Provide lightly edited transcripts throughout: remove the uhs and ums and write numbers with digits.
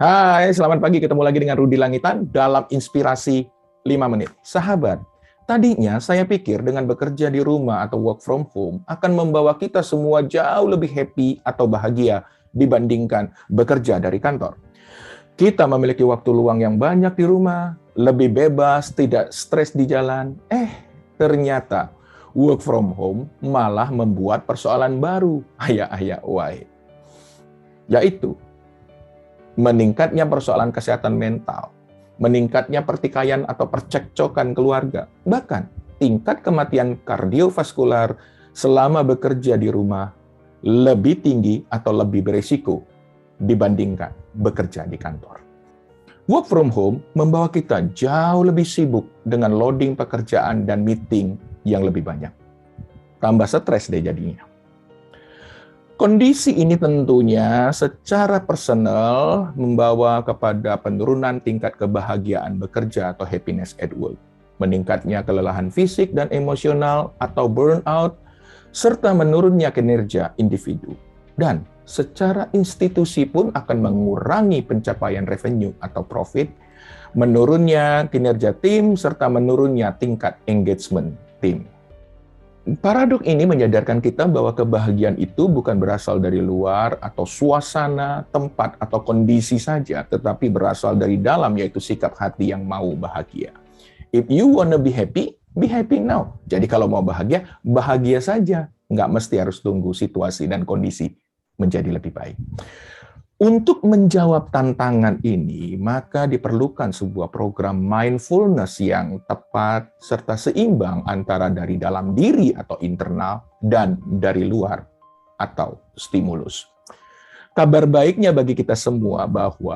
Hai, selamat pagi. Ketemu lagi dengan Rudi Langitan dalam Inspirasi 5 Menit. Sahabat, tadinya saya pikir dengan bekerja di rumah atau work from home akan membawa kita semua jauh lebih happy atau bahagia dibandingkan bekerja dari kantor. Kita memiliki waktu luang yang banyak di rumah, lebih bebas, tidak stres di jalan. Ternyata work from home malah membuat persoalan baru, yaitu meningkatnya persoalan kesehatan mental, meningkatnya pertikaian atau percekcokan keluarga, bahkan tingkat kematian kardiovaskular selama bekerja di rumah lebih tinggi atau lebih berisiko dibandingkan bekerja di kantor. Work from home membawa kita jauh lebih sibuk dengan loading pekerjaan dan meeting yang lebih banyak. Tambah stres deh jadinya. Kondisi ini tentunya secara personal membawa kepada penurunan tingkat kebahagiaan bekerja atau happiness at work, meningkatnya kelelahan fisik dan emosional atau burnout, serta menurunnya kinerja individu. Dan secara institusi pun akan mengurangi pencapaian revenue atau profit, menurunnya kinerja tim, serta menurunnya tingkat engagement tim. Paradok ini menyadarkan kita bahwa kebahagiaan itu bukan berasal dari luar atau suasana, tempat, atau kondisi saja, tetapi berasal dari dalam, yaitu sikap hati yang mau bahagia. If you wanna be happy now. Jadi kalau mau bahagia, bahagia saja. Nggak mesti harus tunggu situasi dan kondisi menjadi lebih baik. Untuk menjawab tantangan ini, maka diperlukan sebuah program mindfulness yang tepat serta seimbang antara dari dalam diri atau internal dan dari luar atau stimulus. Kabar baiknya bagi kita semua bahwa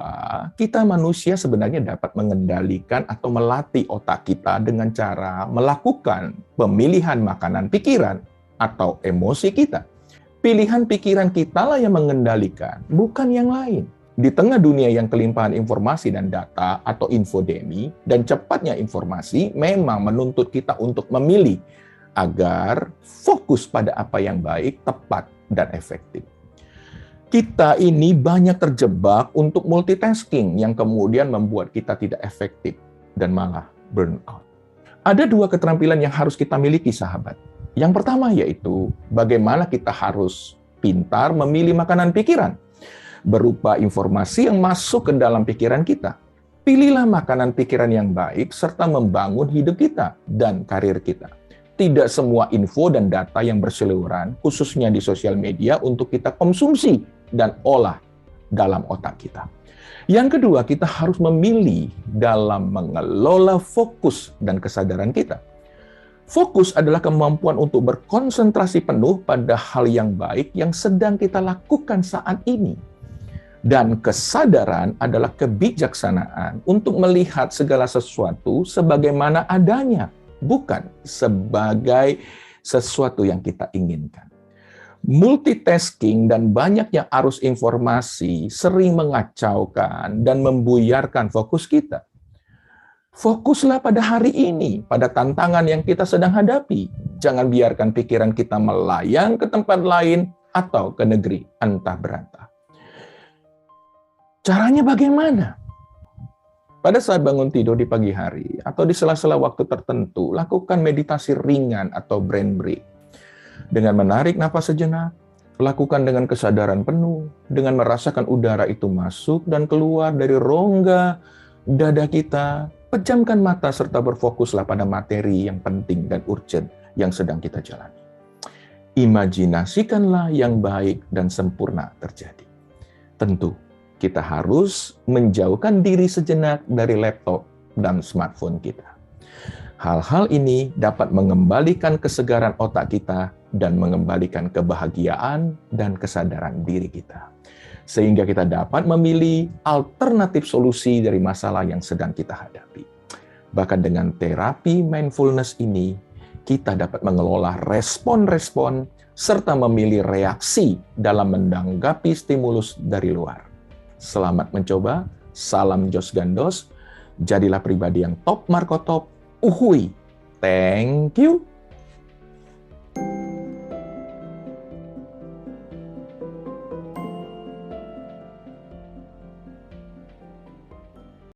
kita manusia sebenarnya dapat mengendalikan atau melatih otak kita dengan cara melakukan pemilihan makanan pikiran atau emosi kita. Pilihan pikiran kita lah yang mengendalikan, bukan yang lain. Di tengah dunia yang kelimpahan informasi dan data atau infodemi, dan cepatnya informasi memang menuntut kita untuk memilih agar fokus pada apa yang baik, tepat, dan efektif. Kita ini banyak terjebak untuk multitasking yang kemudian membuat kita tidak efektif dan malah burnout. Ada dua keterampilan yang harus kita miliki, sahabat. Yang pertama yaitu bagaimana kita harus pintar memilih makanan pikiran berupa informasi yang masuk ke dalam pikiran kita. Pilihlah makanan pikiran yang baik serta membangun hidup kita dan karir kita. Tidak semua info dan data yang berseliweran, khususnya di sosial media, untuk kita konsumsi dan olah dalam otak kita. Yang kedua, kita harus memilih dalam mengelola fokus dan kesadaran kita. Fokus adalah kemampuan untuk berkonsentrasi penuh pada hal yang baik yang sedang kita lakukan saat ini. Dan kesadaran adalah kebijaksanaan untuk melihat segala sesuatu sebagaimana adanya, bukan sebagai sesuatu yang kita inginkan. Multitasking dan banyaknya arus informasi sering mengacaukan dan membuyarkan fokus kita. Fokuslah pada hari ini, pada tantangan yang kita sedang hadapi. Jangan biarkan pikiran kita melayang ke tempat lain atau ke negeri entah berantah. Caranya bagaimana? Pada saat bangun tidur di pagi hari atau di sela-sela waktu tertentu, lakukan meditasi ringan atau brain break. Dengan menarik napas sejenak, lakukan dengan kesadaran penuh, dengan merasakan udara itu masuk dan keluar dari rongga dada kita. Pejamkan mata serta berfokuslah pada materi yang penting dan urgent yang sedang kita jalani. Imajinasikanlah yang baik dan sempurna terjadi. Tentu, kita harus menjauhkan diri sejenak dari laptop dan smartphone kita. Hal-hal ini dapat mengembalikan kesegaran otak kita dan mengembalikan kebahagiaan dan kesadaran diri kita. Sehingga kita dapat memilih alternatif solusi dari masalah yang sedang kita hadapi. Bahkan dengan terapi mindfulness ini, kita dapat mengelola respon-respon serta memilih reaksi dalam menanggapi stimulus dari luar. Selamat mencoba, salam Jos Gandos, jadilah pribadi yang top marko top, uhui, thank you.